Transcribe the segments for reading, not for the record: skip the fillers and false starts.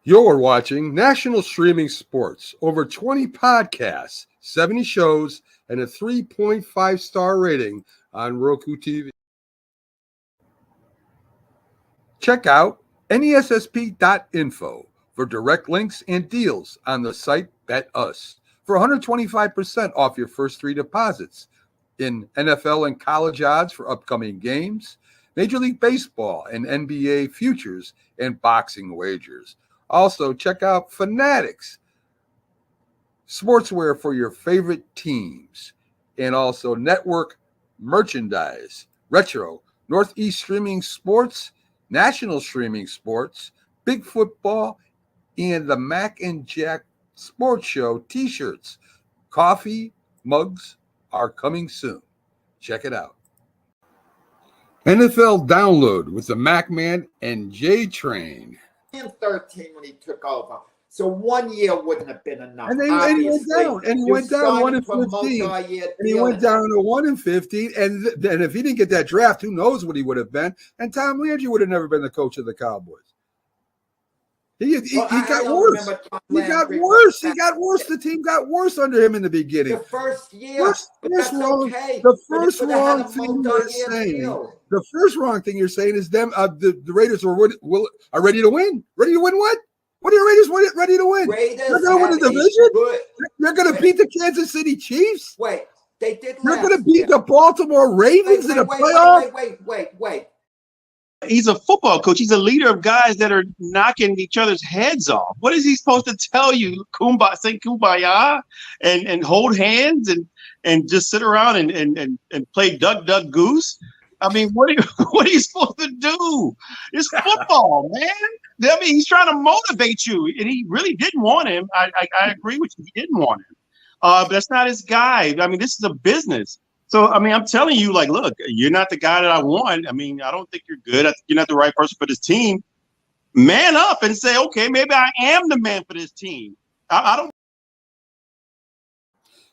You're watching National Streaming Sports. Over 20 podcasts, 70 shows, and a 3.5-star rating on Roku TV. Check out nessp.info for direct links and deals on the site Bet Us for 125% off your first three deposits in NFL and college odds for upcoming games, Major League Baseball and NBA futures, and boxing wagers. Also, check out Fanatics sportswear for your favorite teams, and also network merchandise, retro, Northeast Streaming Sports, National Streaming Sports, Big Football, and the Mac and Jack Sports Show t-shirts. Coffee mugs are coming soon. Check it out. NFL Download with the Mac Man and J Train. 13 when he took over. So 1 year wouldn't have been enough. And he went down. And he went down 1-15. And he went down to 1-15. And then if he didn't get that draft, who knows what he would have been? And Tom Landry would have never been the coach of the Cowboys. He got worse. He got worse. He got worse. The team got worse under him in the beginning. The first year. The first wrong thing you're saying. The first wrong thing you're saying is them. The Raiders are ready to win. Ready to win what? What are the Raiders ready to win? They're going to win the division? They're going to beat the Kansas City Chiefs? Wait. They did They're going to beat the Baltimore Ravens in a playoff? Wait. He's a football coach. He's a leader of guys that are knocking each other's heads off. What is he supposed to tell you? Sing kumbaya and hold hands and just sit around and play duck, duck, goose? I mean, what are you supposed to do? It's football, man. I mean, he's trying to motivate you, and he really didn't want him. I agree with you. He didn't want him. But that's not his guy. I mean, this is a business. So, I mean, I'm telling you, like, look, you're not the guy that I want. I mean, I don't think you're good. I think you're not the right person for this team. Man up and say, okay, maybe I am the man for this team. I don't.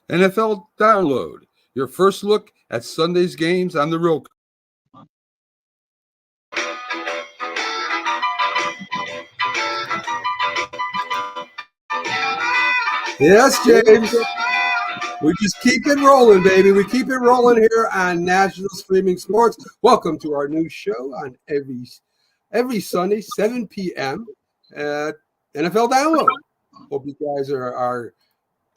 NFL Download, your first look at Sunday's games on the real. Yes, James. We just keep it rolling, baby. We keep it rolling here on National Streaming Sports. Welcome to our new show on every Sunday, 7 p.m. at NFL Download. Hope you guys are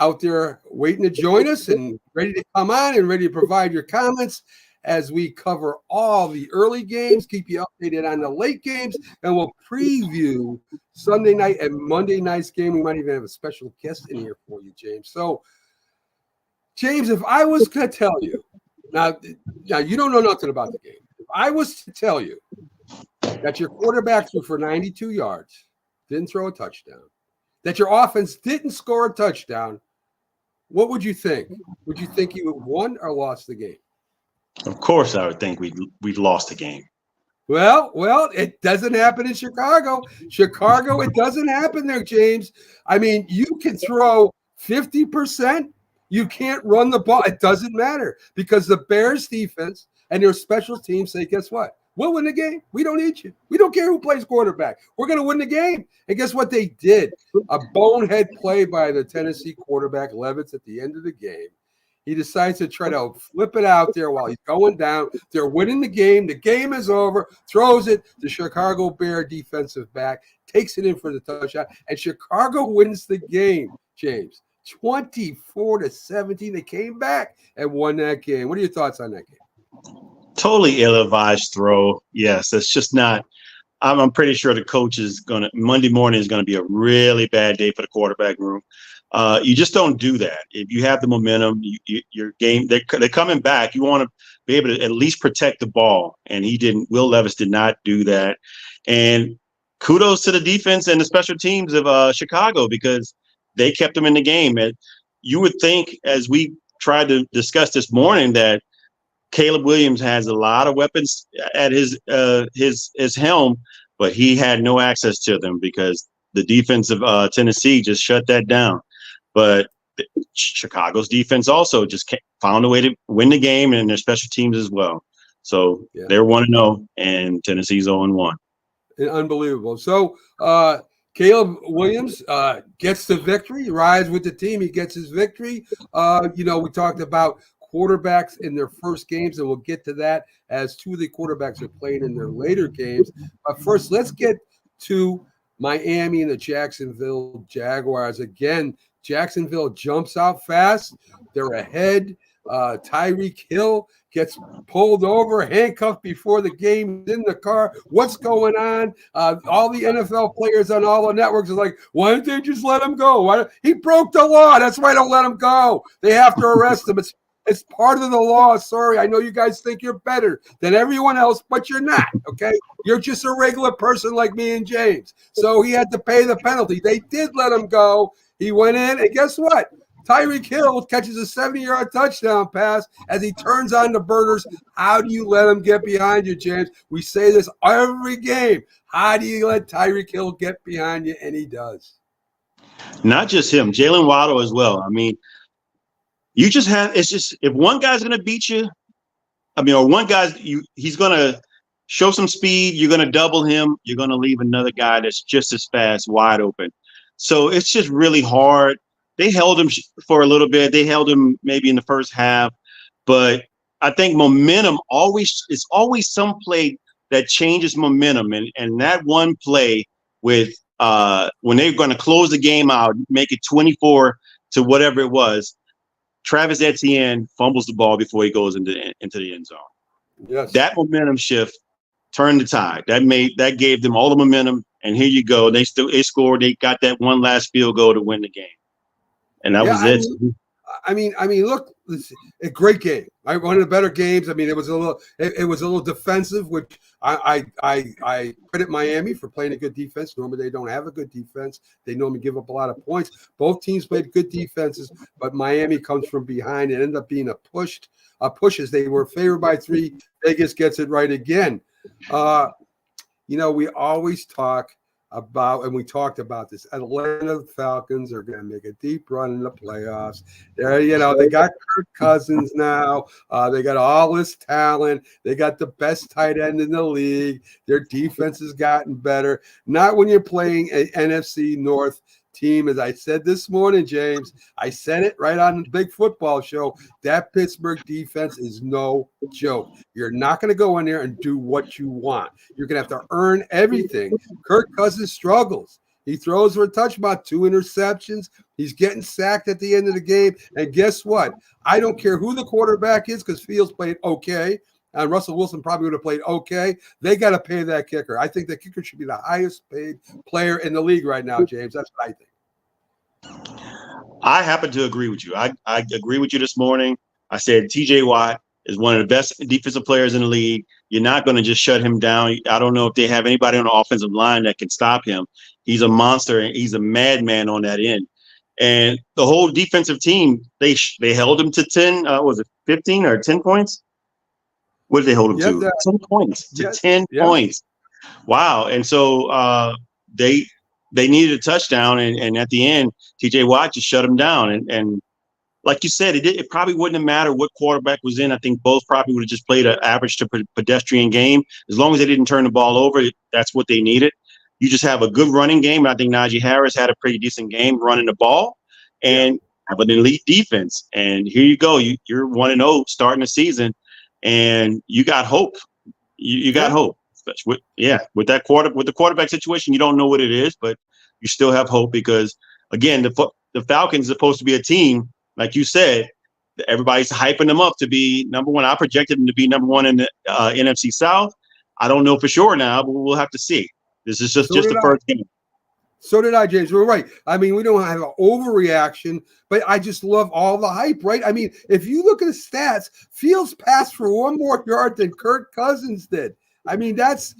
out there waiting to join us and ready to come on and ready to provide your comments as we cover all the early games, keep you updated on the late games, and we'll preview Sunday night and Monday night's game. We might even have a special guest in here for you, James. So, James, if I was going to tell you, now you don't know nothing about the game. If I was to tell you that your quarterback threw for 92 yards, didn't throw a touchdown, that your offense didn't score a touchdown, what would you think? Would you think you won or lost the game? Of course, I would think we'd lost the game. Well, it doesn't happen in Chicago. It doesn't happen there, James. I mean, you can throw 50%. You can't run the ball. It doesn't matter because the Bears defense and their special teams say, guess what? We'll win the game. We don't need you. We don't care who plays quarterback. We're going to win the game. And guess what they did? A bonehead play by the Tennessee quarterback, Levis, at the end of the game. He decides to try to flip it out there while he's going down. They're winning the game. The game is over. Throws it. The Chicago Bear defensive back takes it in for the touchdown. And Chicago wins the game, James. 24-17. They came back and won that game. What are your thoughts on that game? Totally ill-advised throw. Yes, it's just not. I'm pretty sure the coach is Monday morning is going to be a really bad day for the quarterback room. You just don't do that. If you have the momentum, your game, they're coming back. You want to be able to at least protect the ball. And he didn't. Will Levis did not do that. And kudos to the defense and the special teams of Chicago because they kept them in the game. And you would think, as we tried to discuss this morning, that Caleb Williams has a lot of weapons at his helm, but he had no access to them because the defense of Tennessee just shut that down. But Chicago's defense also just found a way to win the game and their special teams as well. So they're 1-0 and Tennessee's 0-1. Unbelievable. So Caleb Williams gets the victory, rides with the team. He gets his victory. We talked about quarterbacks in their first games, and we'll get to that as two of the quarterbacks are playing in their later games. But first, let's get to Miami and the Jacksonville Jaguars. Again, Jacksonville jumps out fast. They're ahead. Tyreek Hill gets pulled over, handcuffed before the game in the car. What's going on? All the NFL players on all the networks are like, why don't they just let him go? He broke the law. That's why I don't let him go. They have to arrest him. It's part of the law. Sorry, I know you guys think you're better than everyone else, but you're not, okay? You're just a regular person like me and James. So he had to pay the penalty. They did let him go. He went in, and guess what? Tyreek Hill catches a 70-yard touchdown pass as he turns on the burners. How do you let him get behind you, James? We say this every game. How do you let Tyreek Hill get behind you? And he does. Not just him, Jalen Waddle as well. I mean, if one guy's going to beat you, or one guy's he's going to show some speed, you're going to double him, you're going to leave another guy that's just as fast wide open. So it's just really hard. They held him for a little bit. They held him maybe in the first half, but I think momentum is always some play that changes momentum. And that one play with when they're going to close the game out, make it 24 to whatever it was, Travis Etienne fumbles the ball before he goes into the end zone. Yes. That momentum shift turned the tide. That gave them all the momentum. And here you go. They scored. They got that one last field goal to win the game. And that was it. I mean, look, a great game. One of the better games. I mean, it was a little defensive, which I credit Miami for playing a good defense. Normally, they don't have a good defense. They normally give up a lot of points. Both teams played good defenses, but Miami comes from behind. It ended up being a push as they were favored by 3. Vegas gets it right again. We always talk about, and we talked about this, Atlanta Falcons are going to make a deep run in the playoffs. They got Kirk Cousins now. They got all this talent. They got the best tight end in the league. Their defense has gotten better. Not when you're playing an NFC North team. As I said this morning, James, I said it right on the Big Football Show. That Pittsburgh defense is no joke. You're not going to go in there and do what you want. You're going to have to earn everything. Kirk Cousins struggles. He throws for a touchdown, about 2 interceptions. He's getting sacked at the end of the game. And guess what? I don't care who the quarterback is, because Fields played okay. And Russell Wilson probably would have played okay. They got to pay that kicker. I think the kicker should be the highest paid player in the league right now, James. That's what I think. I happen to agree with you. I agree with you this morning. I said TJ Watt is one of the best defensive players in the league. You're not going to just shut him down. I don't know if they have anybody on the offensive line that can stop him. He's a monster, and he's a madman on that end. And the whole defensive team, they held him to 10, was it 15 or 10 points? What did they hold him to? 10 points. To 10 points. Wow. And so they needed a touchdown, and at the end, TJ Watt just shut him down. And like you said, it probably wouldn't have mattered what quarterback was in. I think both probably would have just played an average to pedestrian game. As long as they didn't turn the ball over, that's what they needed. You just have a good running game. I think Najee Harris had a pretty decent game running the ball, and have an elite defense. And here you go. You're 1-0 starting the season, and you got hope. You got hope. With the quarterback situation, you don't know what it is, but you still have hope, because again, the Falcons are supposed to be a team, like you said, everybody's hyping them up to be number one. I projected them to be number one in the NFC South. I don't know for sure now, but we'll have to see. This is just the first game. So did I, James. We're right. I mean, we don't have an overreaction, but I just love all the hype, right? I mean, if you look at the stats, Fields passed for 1 more yard than Kirk Cousins did. I mean, that's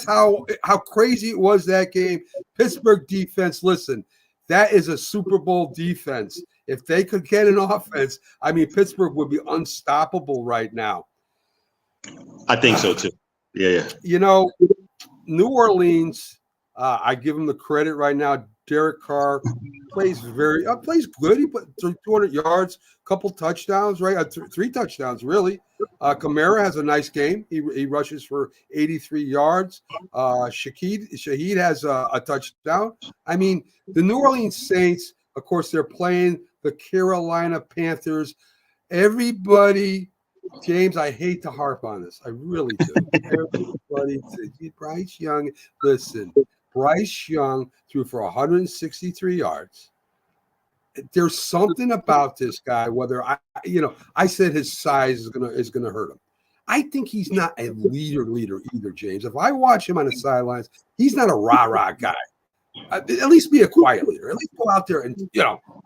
how crazy it was that game. Pittsburgh defense, listen, that is a Super Bowl defense. If they could get an offense, I mean, Pittsburgh would be unstoppable right now. I think so too. Yeah. New Orleans, I give him the credit right now. Derek Carr plays good. He put 200 yards, couple touchdowns, right? 3 touchdowns, really. Kamara has a nice game. He rushes for 83 yards. Shaheed has a touchdown. I mean, the New Orleans Saints, of course, they're playing the Carolina Panthers. Everybody, James, I hate to harp on this. I really do. Everybody, Bryce Young, listen, Bryce Young threw for 163 yards. There's something about this guy, whether I said his size is gonna hurt him. I think he's not a leader either, James. If I watch him on the sidelines, he's not a rah-rah guy. At least be a quiet leader. At least go out there and,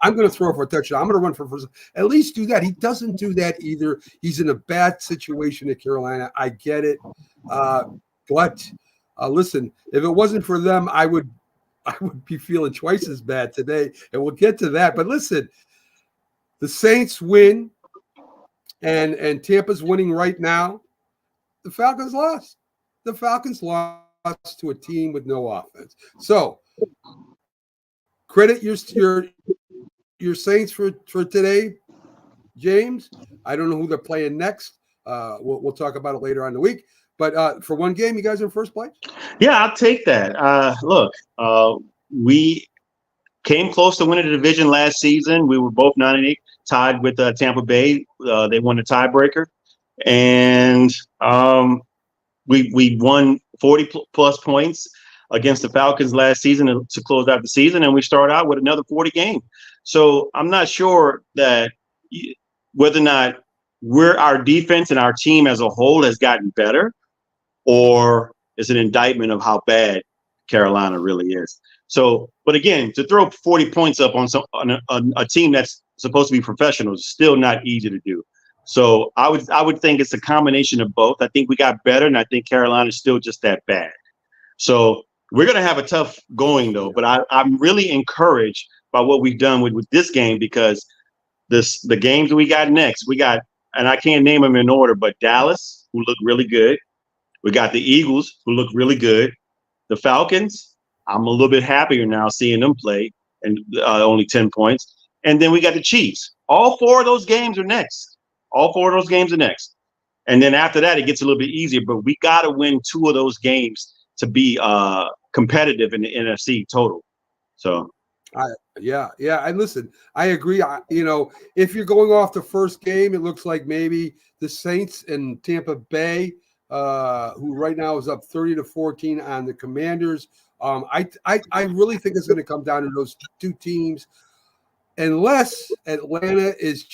I'm going to throw for a touchdown. I'm going to run for first. At least do that. He doesn't do that either. He's in a bad situation at Carolina. I get it. But listen, if it wasn't for them, I would be feeling twice as bad today. And we'll get to that. But listen, the Saints win and Tampa's winning right now. The Falcons lost. The Falcons lost to a team with no offense. So credit your Saints for today, James. I don't know who they're playing next. We'll talk about it later on in the week. But for one game, you guys are in first place? Yeah, I'll take that. Look, we came close to winning the division last season. We were both 9-8, tied with Tampa Bay. They won the tiebreaker. And we won 40-plus points against the Falcons last season to close out the season, and we start out with another 40 game. So I'm not sure that whether or not our defense and our team as a whole has gotten better, or it's an indictment of how bad Carolina really is. So, but again, to throw 40 points up on a team that's supposed to be professional is still not easy to do. So I would think it's a combination of both. I think we got better, and I think Carolina is still just that bad. So we're going to have a tough going, though. But I'm really encouraged by what we've done with this game, because the games we got next, and I can't name them in order, but Dallas, who look really good. We got the Eagles, who look really good. The Falcons, I'm a little bit happier now seeing them play, and only 10 points. And then we got the Chiefs. All four of those games are next. And then after that, it gets a little bit easier. But we got to win 2 of those games to be competitive in the NFC total. So. Yeah. And listen, I agree. If you're going off the first game, it looks like maybe the Saints and Tampa Bay, who right now is up 30-14 on the Commanders. I really think it's going to come down to those 2 teams, unless Atlanta is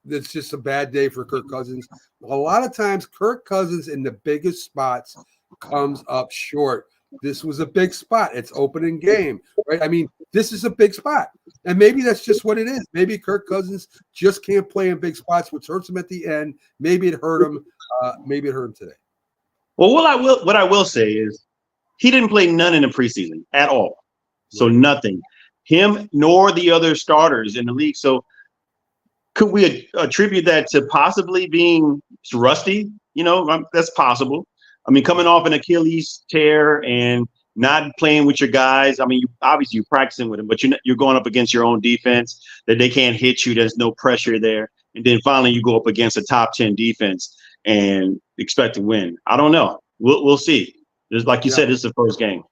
it's just a bad day for Kirk Cousins. A lot of times, Kirk Cousins in the biggest spots comes up short. This was a big spot. It's opening game, right? I mean, this is a big spot. And maybe that's just what it is. Maybe Kirk Cousins just can't play in big spots, which hurts him at the end. Maybe it hurt him. Maybe it hurt him today. Well, what I will say is he didn't play none in the preseason at all. So nothing. Him nor the other starters in the league. So could we attribute that to possibly being rusty? That's possible. I mean, coming off an Achilles tear and not playing with your guys. I mean, obviously you're practicing with them, but you're going up against your own defense that they can't hit you. There's no pressure there. And then finally you go up against a top 10 defense and expect to win. I don't know. We'll see. Just like you said, this is the first game.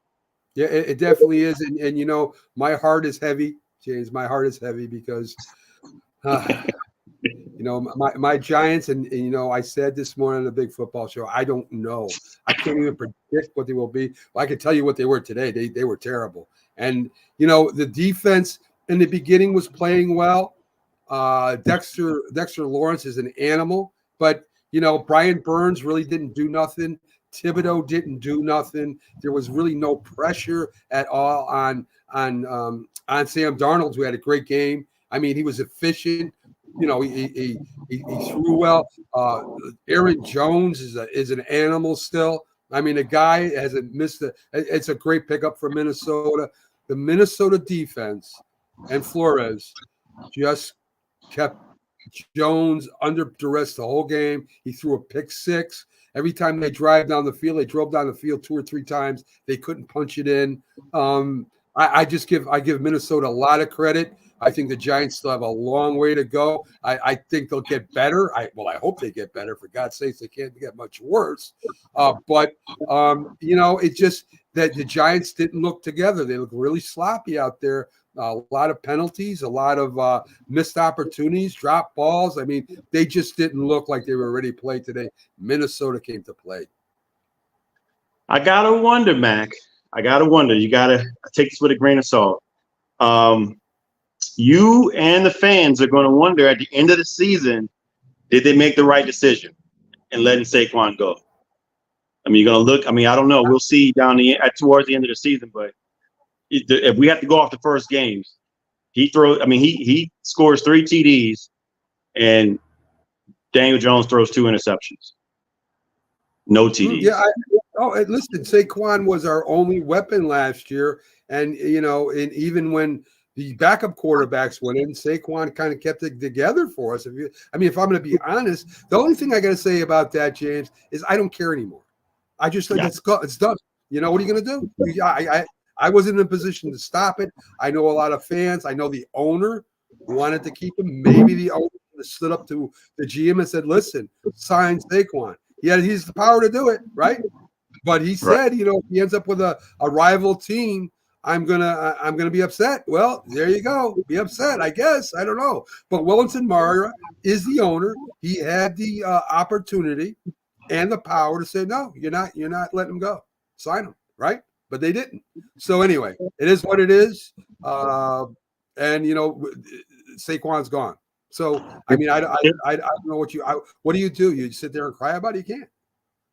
Yeah, it definitely is. And my heart is heavy, James. My heart is heavy because my Giants, and I said this morning on the Big Football Show, I don't know. I can't even predict what they will be. I can tell you what they were today. They were terrible. And, the defense in the beginning was playing well. Dexter Lawrence is an animal. But, Brian Burns really didn't do nothing. Thibodeau didn't do nothing. There was really no pressure at all on Sam Darnold, who had a great game. I mean, he was efficient. He threw well. Aaron Jones is an animal still. I mean, the guy hasn't missed it's a great pickup for Minnesota. The Minnesota defense and Flores just kept Jones under duress the whole game. He threw a pick 6. Every time they drove down the field 2 or 3 times. They couldn't punch it in. I give Minnesota a lot of credit. I think the Giants still have a long way to go. I think they'll get better. I hope they get better. For God's sakes, they can't get much worse. But it just that the Giants didn't look together. They look really sloppy out there. A lot of penalties, a lot of missed opportunities, drop balls. I mean, they just didn't look like they were ready to play today. Minnesota came to play. I gotta wonder, Mac. I gotta wonder. You gotta take this with a grain of salt. You and the fans are going to wonder at the end of the season, did they make the right decision in letting Saquon go? I mean, you're going to look. I mean, I don't know. We'll see towards the end of the season. But if we have to go off the first games, he scores 3 TDs, and Daniel Jones throws 2 interceptions. No TDs. Yeah. And listen, Saquon was our only weapon last year, and and even when the backup quarterbacks went in, Saquon kind of kept it together for us. If I'm going to be honest, the only thing I got to say about that, James, is I don't care anymore. I just think it's done. What are you going to do? I wasn't in a position to stop it. I know a lot of fans. I know the owner wanted to keep him. Maybe the owner stood up to the GM and said, "Listen, sign Saquon." Yeah, he's the power to do it, right? But he said, if he ends up with a rival team, I'm gonna be upset. Well, there you go. Be upset, I guess. I don't know. But Wellington Mara is the owner. He had the opportunity and the power to say, no, you're not letting him go. Sign him, right? But they didn't. So anyway, it is what it is. And Saquon's gone. So I mean, I don't know what do you do? You sit there and cry about it? You can't.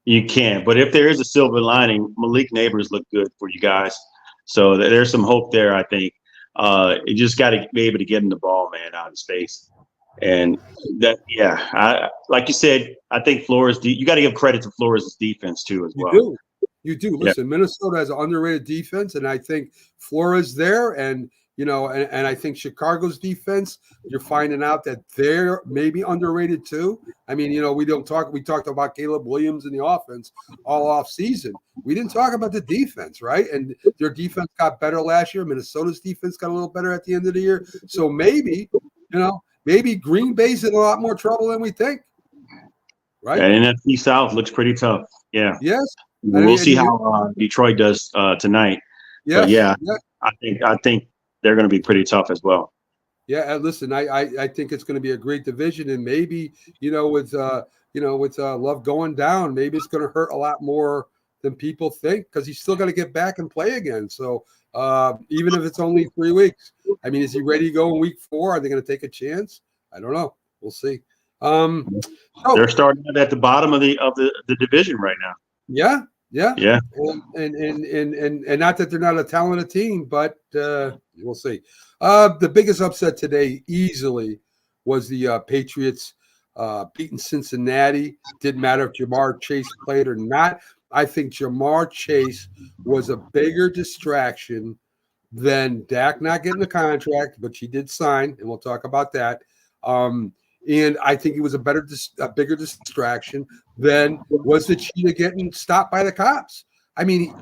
You can't. But if there is a silver lining, Malik Neighbors looked good for you guys. So there's some hope there, I think. You just got to be able to get him the ball, man, out of space. And like you said, I think Flores, you got to give credit to Flores' defense too as well. You do. Listen, Minnesota has an underrated defense, and I think Flores there, and and I think Chicago's defense, you're finding out that they're maybe underrated too. I mean, we talked about Caleb Williams in the offense all off season. We didn't talk about the defense, right? And their defense got better last year. Minnesota's defense got a little better at the end of the year. So maybe Green Bay's in a lot more trouble than we think. Right? And NFC South looks pretty tough. Yeah. Yes. We'll see how Detroit does tonight. Yeah. I think they're going to be pretty tough as well. Yeah, listen, I think it's going to be a great division, and maybe with Love going down, maybe it's going to hurt a lot more than people think because he's still got to get back and play again. So even if it's only 3 weeks, I mean, is he ready to go in week 4? Are they going to take a chance? I don't know. We'll see. They're starting at the bottom of the division right now. Yeah. And not that they're not a talented team, but we'll see. The biggest upset today easily was the Patriots beating Cincinnati. Didn't matter if Jamar Chase played or not. I think Jamar Chase was a bigger distraction than Dak not getting the contract, but she did sign, and we'll talk about that. And I think it was a bigger distraction than was the cheetah getting stopped by the cops. I mean,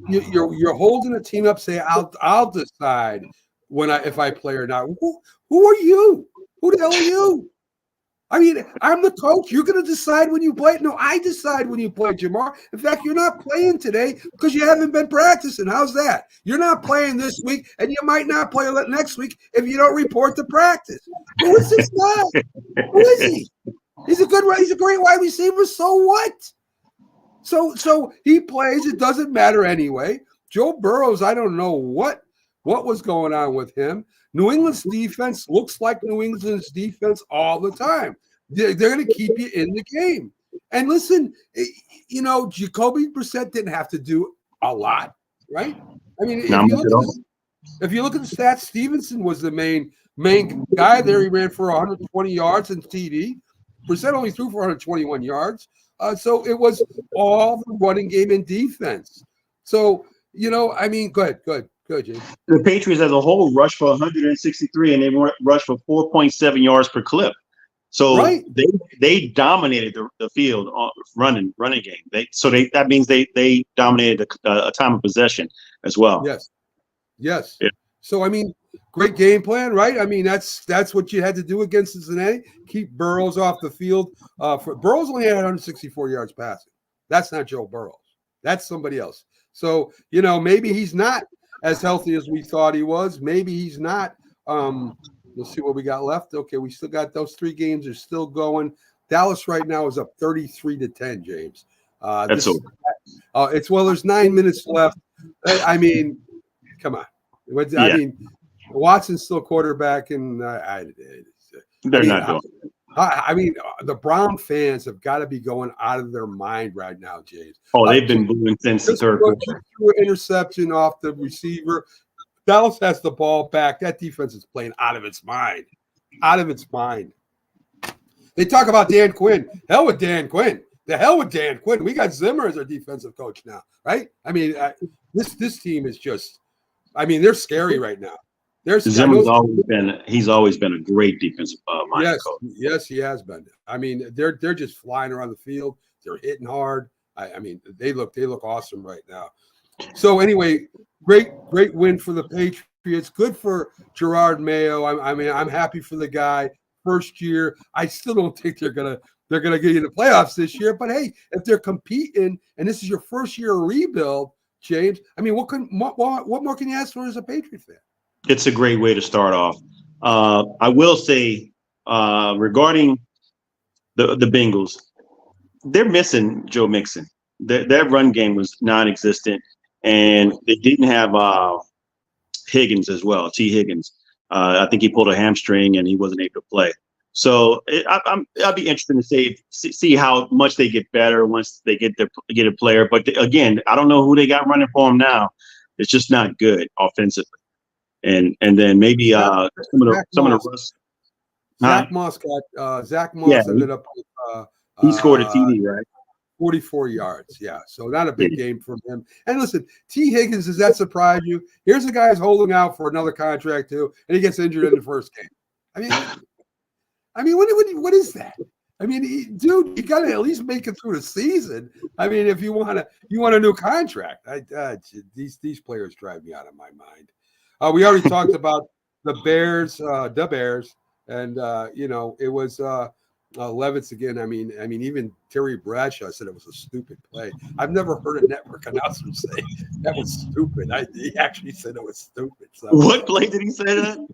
you're holding a team up, say, I'll decide if I play or not. Who are you? Who the hell are you? I mean, I'm the coach. You're going to decide when you play. No, I decide when you play, Jamar. In fact, you're not playing today because you haven't been practicing. How's that? You're not playing this week, and you might not play next week if you don't report to practice. Who is this guy? Who is he? He's a great wide receiver. So what? So he plays. It doesn't matter anyway. Joe Burrows, I don't know what was going on with him. New England's defense looks like New England's defense all the time. They're going to keep you in the game. And listen, Jacoby Brissett didn't have to do a lot, right? I mean, if you look at the stats, Stevenson was the main guy there. He ran for 120 yards in TD. Brissett only threw for 121 yards. So it was all the running game and defense. So, go ahead. Good, James. The Patriots as a whole rushed for 163, and they rushed for 4.7 yards per clip. So they dominated the field running game. That means they dominated a time of possession as well. Yes. Yeah. So I mean, great game plan, right? I mean, that's what you had to do against Cincinnati. Keep Burrows off the field. Burrows only had 164 yards passing. That's not Joe Burrows. That's somebody else. So, maybe he's not as healthy as we thought he was. Maybe he's not. Let's see what we got left. Okay, we still got those 3 games are still going. Dallas right now is up 33-10, James. That's over. There's 9 minutes left. I mean, come on. I mean, Watson's still quarterback, and they're not doing it. I mean, the Brown fans have got to be going out of their mind right now, James. Oh, they've been booing since the third quarter. Threw an interception off the receiver. Dallas has the ball back. That defense is playing out of its mind. Out of its mind. They talk about Dan Quinn. Hell with Dan Quinn. The hell with Dan Quinn. We got Zimmer as our defensive coach now, right? I mean, this team is just. I mean, they're scary right now. Zimmer's he's always been a great defensive minded coach. Yes, he has been. I mean, they're just flying around the field. They're hitting hard. I mean, they look awesome right now. So anyway, great win for the Patriots. Good for Gerard Mayo. I mean, I'm happy for the guy. First year. I still don't think they're gonna get in the playoffs this year. But hey, if they're competing and this is your first year rebuild, James, I mean, what more can you ask for as a Patriot fan? It's a great way to start off. I will say regarding the Bengals, they're missing Joe Mixon. Their run game was non-existent, and they didn't have Higgins as well, T. Higgins. I think he pulled a hamstring and he wasn't able to play. So I'll be interested to see how much they get better once they get a player. But again, I don't know who they got running for them now. It's just not good offensively. And then maybe some of the Zach Moss got Zach Moss ended up with, he scored a TD, right? 44 yards. Yeah. So not a big game from him. And listen, T. Higgins, does that surprise you? Here's a guy who's holding out for another contract too, and he gets injured in the first game. I mean, what is that? I mean, dude, you got to at least make it through the season. I mean, if you want a new contract, these players drive me out of my mind. We already talked about the Bears, and it was Levitz again. I mean, even Terry Bradshaw said it was a stupid play. I've never heard a network announcer say that was stupid. He actually said it was stupid. So, what play did he say that?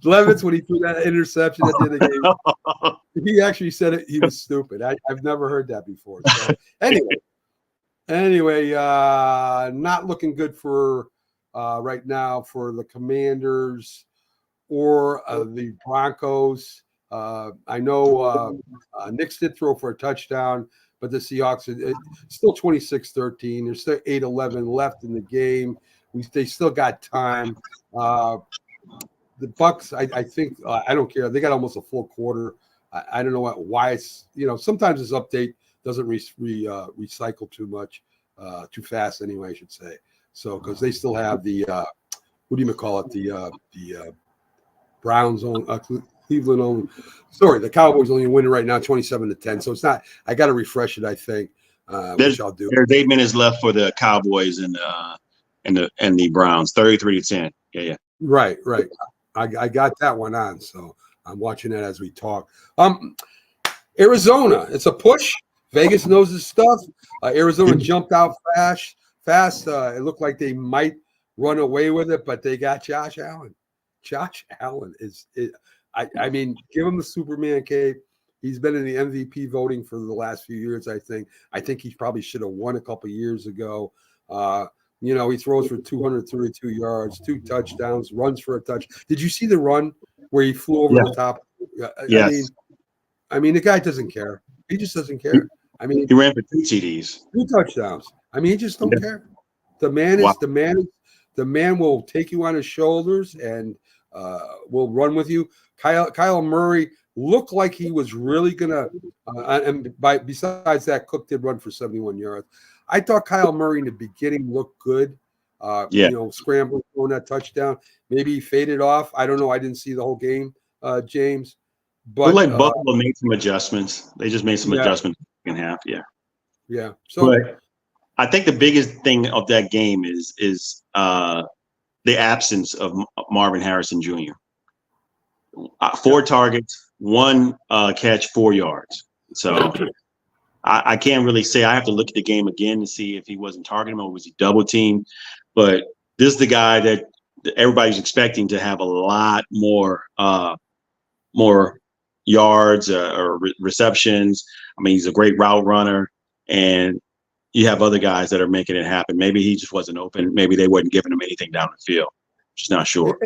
Levitz, when he threw that interception at the end of the game, he actually said it. He was stupid. I've never heard that before. So anyway, not looking good for right now for the Commanders or the Broncos. I know Knicks did throw for a touchdown, but the Seahawks still 26-13. There's still 8-11 left in the game. They still got time. The Bucks, I think, I don't care. They got almost a full quarter. I don't know why it's, sometimes this update doesn't recycle too fast anyway, I should say. So, because they still have the, the Browns on, Cleveland on, the Cowboys only winning right now 27-10. So it's not, I got to refresh it, I think, which I'll do. There's 8 minutes left for the Cowboys and the Browns, 33-10. Yeah. Right. I got that one on, so I'm watching that as we talk. Arizona, it's a push. Vegas knows his stuff. Arizona jumped out fast. It looked like they might run away with it, but they got Josh Allen. Josh Allen I mean, give him the Superman cape. He's been in the MVP voting for the last few years, I think. I think he probably should have won a couple years ago. He throws for 232 yards, 2 touchdowns, runs for a touch. Did you see the run where he flew over the top? Yes. I mean, the guy doesn't care. He just doesn't care. I mean, he ran for 2 TDs, 2 touchdowns. I mean, he just don't care. The man is the man will take you on his shoulders and will run with you. Kyle Murray looked like he was really gonna. Besides that, Cook did run for 71 yards. I thought Kyle Murray in the beginning looked good. Scrambling, throwing that touchdown. Maybe he faded off. I don't know. I didn't see the whole game, James. But Buffalo made some adjustments. They just made some adjustments in half. Yeah. Yeah. So I think the biggest thing of that game is the absence of Marvin Harrison Jr. 4 targets, 1 catch, 4 yards. So I can't really say. I have to look at the game again to see if he wasn't targeting him or was he double teamed. But this is the guy that everybody's expecting to have a lot more yards or receptions. I mean, he's a great route runner, and you have other guys that are making it happen. Maybe he just wasn't open. Maybe they wasn't giving him anything down the field. Just not sure.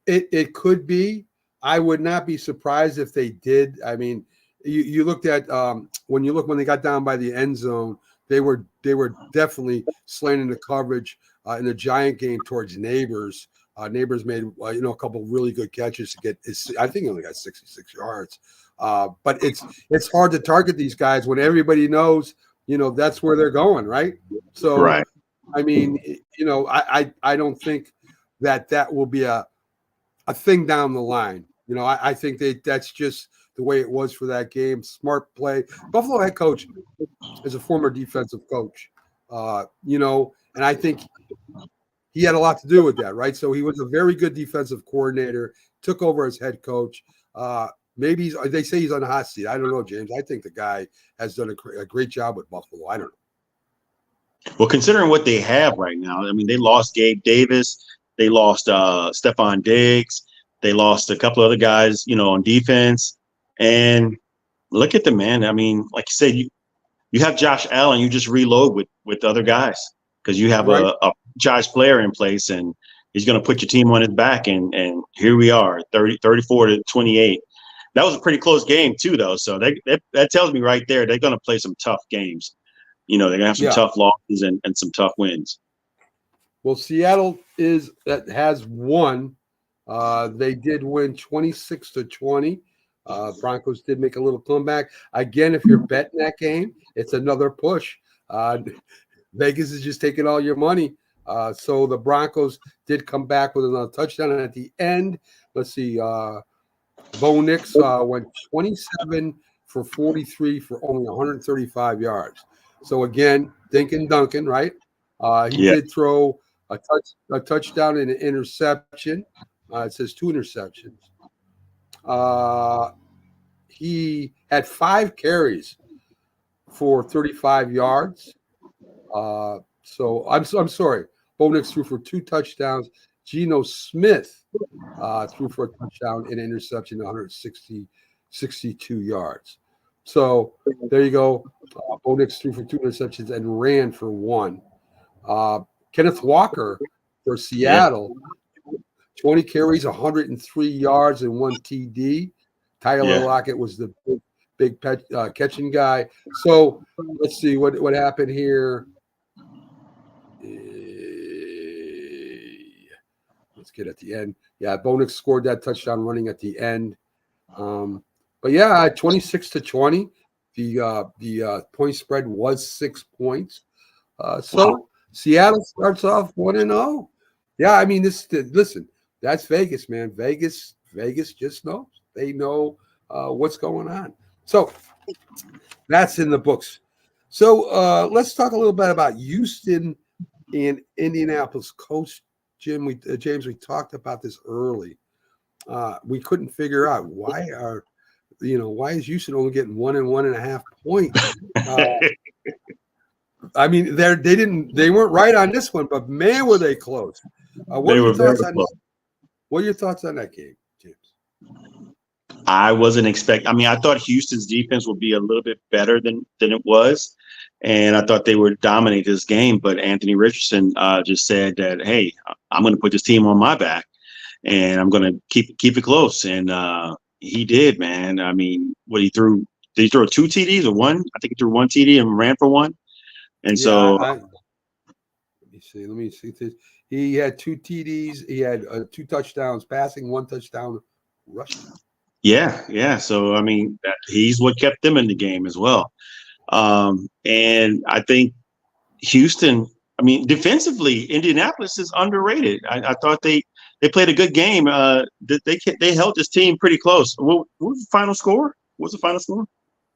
It could be. I would not be surprised if they did. I mean, you looked at when they got down by the end zone, they were definitely slanting the coverage in the Giant game towards Neighbors. Neighbors made a couple of really good catches to get. I think he only got 66 yards. But it's hard to target these guys when everybody knows that's where they're going, right? So Right. I mean, I don't think that will be a thing down the line. I think that's just the way it was for that game. Smart play. Buffalo head coach is a former defensive coach, and I think he had a lot to do with that, right? So he was a very good defensive coordinator, took over as head coach. Maybe they say he's on the hot seat. I don't know, James. I think the guy has done a great job with Buffalo. I don't know. Well, considering what they have right now, I mean, they lost Gabe Davis. They lost Stephon Diggs. They lost a couple other guys, on defense. And look at them, man. I mean, like you said, you have Josh Allen. You just reload with other guys because you have right. a Josh player in place, and he's going to put your team on his back. And here we are, 34-28. That was a pretty close game too, though. So that tells me right there they're going to play some tough games. They're going to have some tough losses and some tough wins. Well, Seattle has won. They did win 26-20. Broncos did make a little comeback. Again, if you're betting that game, it's another push. Vegas is just taking all your money. So the Broncos did come back with another touchdown. And at the end, let's see, Bo Nix went 27 for 43 for only 135 yards. So again, Dinkin Duncan, right? He did throw a touchdown and an interception. It says 2 interceptions. He had 5 carries for 35 yards. So I'm sorry. Bo Nix threw for 2 touchdowns. Geno Smith threw for a touchdown and interception, 162 yards. So there you go. Bo Nix threw for 2 interceptions and ran for 1. Kenneth Walker for Seattle, 20 carries, 103 yards, and 1 TD. Tyler Lockett was the big catching guy. So let's see what happened here. Let's get at the end. Yeah, Bo Nix scored that touchdown running at the end. But yeah, 26-20. The point spread was 6 points. So Seattle starts off 1-0. Yeah, I mean listen, that's Vegas, man. Vegas just knows. They know what's going on. So that's in the books. So let's talk a little bit about Houston and Indianapolis. Coach James, we talked about this early. We couldn't figure out why is Houston only getting 1 and 1.5 points. I mean, they weren't right on this one, but man, were they close. What are your thoughts on that game, James? I wasn't expecting. I mean, I thought Houston's defense would be a little bit better than it was, and I thought they would dominate this game. But Anthony Richardson just said that, hey, I'm going to put this team on my back, and I'm going to keep it close. And he did, man. I mean, did he throw 2 TDs or 1? I think he threw 1 TD and ran for 1. And let me see. He had 2 TDs. He had 2 touchdowns passing, 1 touchdown rushing. Yeah. So, I mean, he's what kept them in the game as well. And I think Houston, I mean, defensively, Indianapolis is underrated. I thought they played a good game. They held this team pretty close. What was the final score?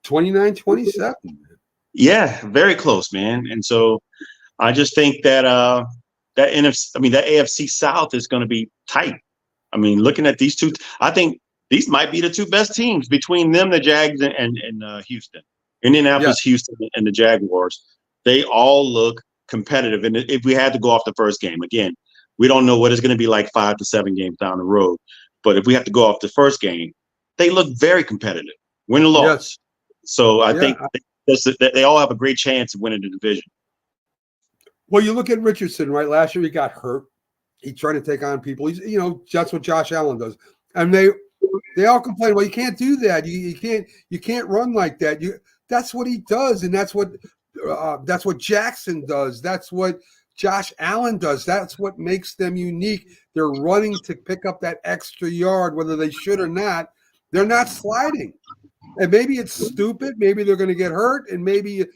29-27. Yeah, very close, man. And so I just think that that AFC South is going to be tight. I mean, looking at these two, I think these might be the two best teams between them, the Jags and Houston, Indianapolis, Houston, and the Jaguars. They all look competitive. And if we had to go off the first game, again, we don't know what it's going to be like 5 to 7 games down the road. But if we have to go off the first game, they look very competitive, win or loss. Yes. So I think they all have a great chance of winning the division. Well, you look at Richardson, right? Last year he got hurt. He's trying to take on people. He's, that's what Josh Allen does. And they all complain, well, you can't do that. You can't run like that. That's what he does, and that's what Jackson does. That's what Josh Allen does. That's what makes them unique. They're running to pick up that extra yard, whether they should or not. They're not sliding. And maybe it's stupid. Maybe they're going to get hurt, and maybe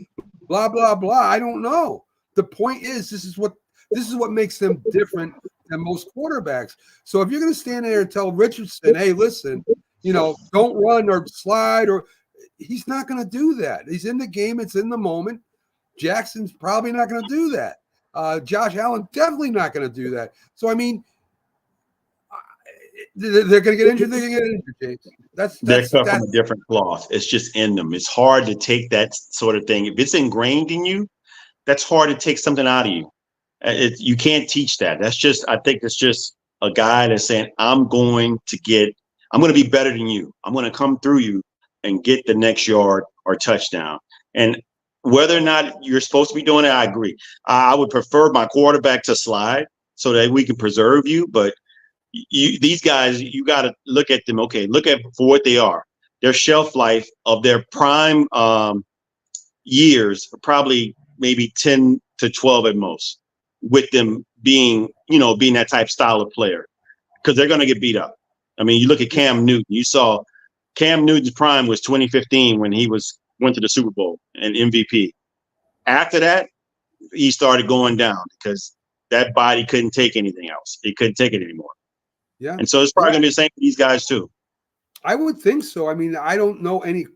blah, blah, blah. I don't know. The point is, this is what makes them different than most quarterbacks. So if you're going to stand there and tell Richardson, hey, listen, don't run or slide, he's not going to do that. He's in the game. It's in the moment. Jackson's probably not going to do that. Josh Allen definitely not going to do that. So, I mean, they're going to get injured. They're going to get injured, James. They're cut from a different cloth. It's just in them. It's hard to take that sort of thing. If it's ingrained in you, that's hard to take something out of you. You can't teach that. I think it's just a guy that's saying, I'm going to be better than you. I'm going to come through you and get the next yard or touchdown. And whether or not you're supposed to be doing it, I agree. I would prefer my quarterback to slide so that we can preserve you. But these guys, you got to look at them. Okay, look at for what they are. Their shelf life of their prime years, probably maybe 10 to 12 at most, with them being that type style of player, because they're going to get beat up. I mean, you look at Cam Newton. You saw Cam Newton's prime was 2015 when he went to the Super Bowl and MVP. After that, he started going down because that body couldn't take anything else. He couldn't take it anymore. Yeah. And so it's probably going to be the same for these guys too. I would think so. I mean, I don't know any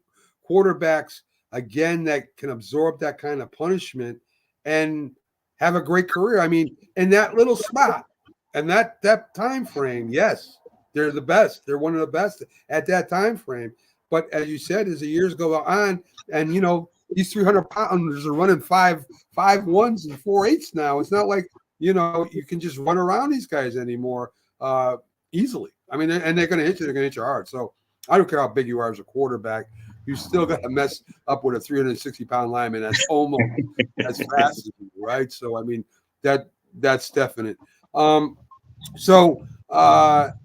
quarterbacks, again, that can absorb that kind of punishment and have a great career. I mean, in that little spot and that time frame, yes, they're the best. They're one of the best at that time frame. But as you said, as the years go on, and these 300-pounders are running 5.1s and 4.8s now. It's not like you can just run around these guys anymore easily. I mean, and they're going to hit you. They're going to hit you hard. So I don't care how big you are as a quarterback. You still got to mess up with a 360-pound lineman that's almost as fast as you, right? So, I mean, that's definite. So,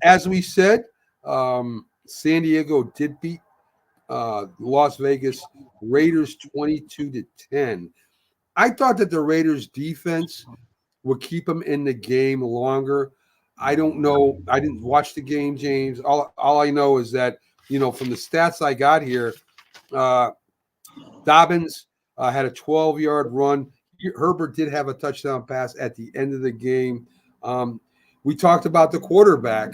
as we said, San Diego did beat Las Vegas Raiders 22-10. I thought that the Raiders defense would keep them in the game longer. I don't know. I didn't watch the game, James. All I know is that, from the stats I got here, Dobbins had a 12-yard run. Herbert did have a touchdown pass at the end of the game. We talked about the quarterback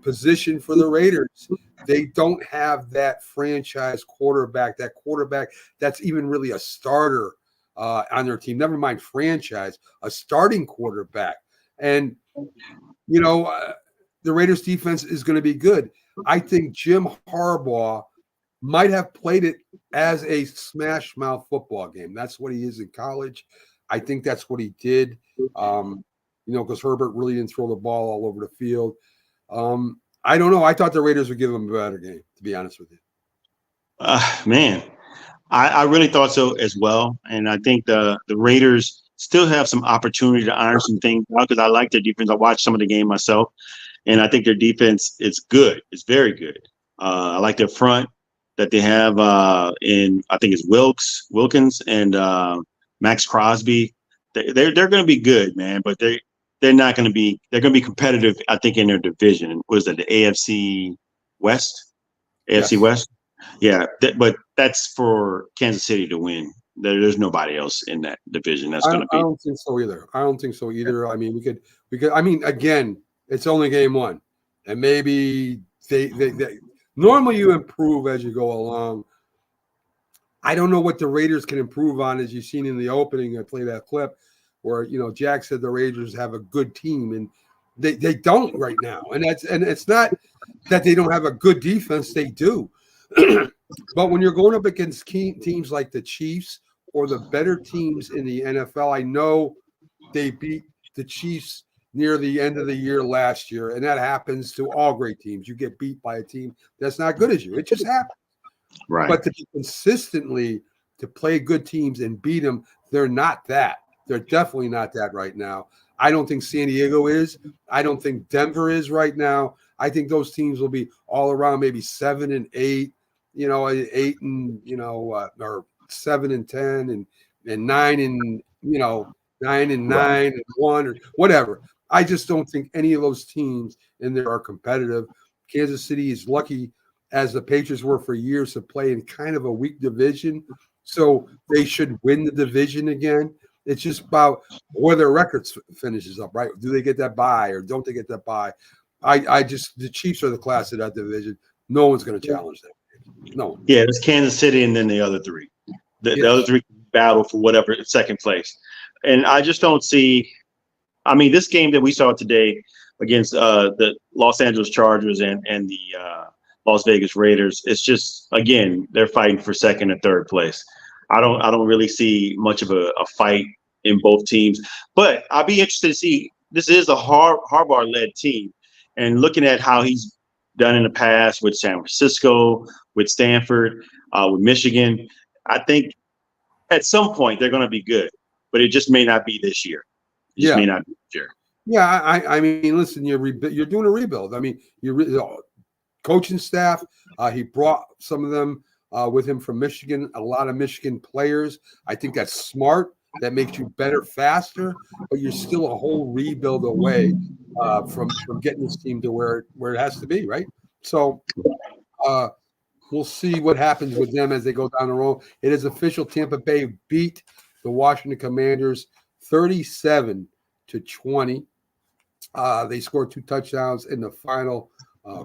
position for the Raiders. They don't have that franchise quarterback, that quarterback that's even really a starter on their team. Never mind franchise, a starting quarterback. And, the Raiders defense is going to be good. I think Jim Harbaugh might have played it as a smash mouth football game. That's what he is in college. I think that's what he did. Because Herbert really didn't throw the ball all over the field. I don't know. I thought the Raiders would give him a better game, to be honest with you. Man, I really thought so as well. And I think the Raiders still have some opportunity to iron some things out because I like their defense. I watched some of the game myself, and I think their defense is good. It's very good. I like their front that they have I think it's Wilkins and Max Crosby. They're going to be good, man, but they're not going to be. They're going to be competitive, I think, in their division. Was that the AFC West? AFC yes. West. Yeah, but that's for Kansas City to win. There's nobody else in that division that's going to be. I don't think so either. I mean, we could. I mean, again, it's only game one, and maybe they normally you improve as you go along. I don't know what the Raiders can improve on, as you've seen in the opening. I played that clip. where Jack said the Raiders have a good team, and they don't right now. And it's not that they don't have a good defense; they do. But when you're going up against teams like the Chiefs or the better teams in the NFL, I know they beat the Chiefs near the end of the year last year, and that happens to all great teams. You get beat by a team that's not good as you. It just happens. Right. But to consistently to play good teams and beat them, they're not that. They're definitely not that right now. I don't think San Diego is. I don't think Denver is right now. I think those teams will be all around maybe 7 and 8, 8 and or 7 and 10 and 9 and 9 and 9 and 1 or whatever. I just don't think any of those teams in there are competitive. Kansas City is lucky, as the Patriots were for years, to play in kind of a weak division. So they should win the division again. It's just about where their records finishes up, right? Do they get that bye or don't they get that bye? The Chiefs are the class of that division. No one's going to challenge them. No. Yeah, it's Kansas City and then the other three. The other three battle for whatever second place. And I just don't see. I mean, this game that we saw today against the Los Angeles Chargers and the Las Vegas Raiders, it's just, again, they're fighting for second and third place. I don't really see much of a fight in both teams, but I'll be interested to see. This is a Harbaugh-led team, and looking at how he's done in the past with San Francisco, with Stanford, with Michigan, I think at some point they're going to be good, but it just may not be this year. May not be this year. Yeah, I mean, listen, you're doing a rebuild. I mean, coaching staff. He brought some of them with him from Michigan. A lot of Michigan players. I think that's smart. That makes you better faster, but you're still a whole rebuild away from getting this team to where it has to be, right? So we'll see what happens with them as they go down the road. It is official. Tampa Bay beat the Washington Commanders 37-20. They scored 2 touchdowns in the final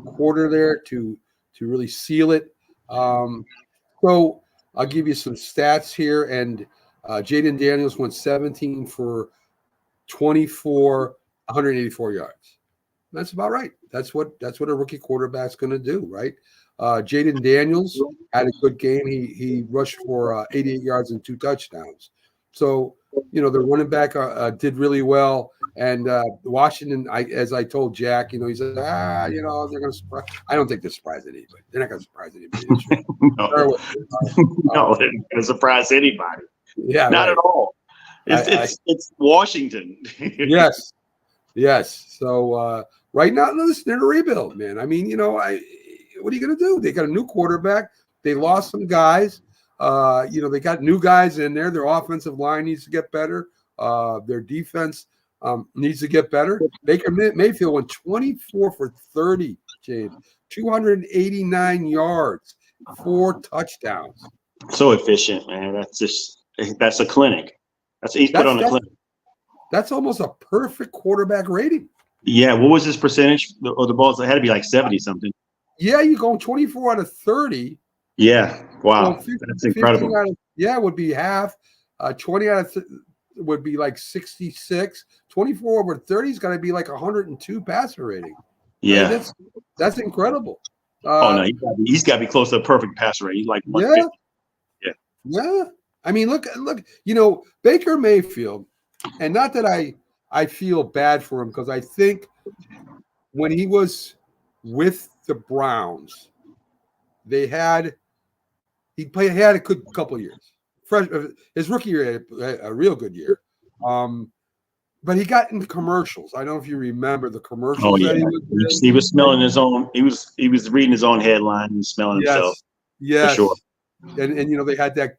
quarter there to really seal it. So I'll give you some stats here. And Jaden Daniels went 17 for 24, 184 yards. That's about right. That's what a rookie quarterback's going to do, right? Jaden Daniels had a good game. He rushed for 88 yards and 2 touchdowns. So, the running back did really well. And Washington, as I told Jack, he said, they're going to surprise. I don't think they're surprising anybody. They're not going to surprise anybody. No, they're not going to surprise anybody. Yeah, not right. At all. It's Washington. Yes. So right now, listen, they're in a rebuild, man. I mean, what are you going to do? They got a new quarterback. They lost some guys. They got new guys in there. Their offensive line needs to get better. Their defense needs to get better. Baker Mayfield went 24 for 30, James, 289 yards, 4 touchdowns. So efficient, man. That's a clinic. He's put on a clinic. That's almost a perfect quarterback rating. Yeah. What was his percentage? Or the balls? It had to be like 70 something. Yeah, you're going 24 out of 30. Yeah. Wow. So that's incredible. Would be half. 20 out of would be like 66. 24 over 30 is going to be like 102 passer rating. Yeah. I mean, that's incredible. No, he's got to be close to a perfect passer rating. He's like 150. Yeah. I mean, look, Baker Mayfield, and not that I feel bad for him, because I think when he was with the Browns, he had a good couple of years. His rookie year had a real good year. But he got into commercials. I don't know if you remember the commercials. Oh, yeah. He was smelling his own. He was reading his own headline and smelling himself. Yes. For sure. And they had that.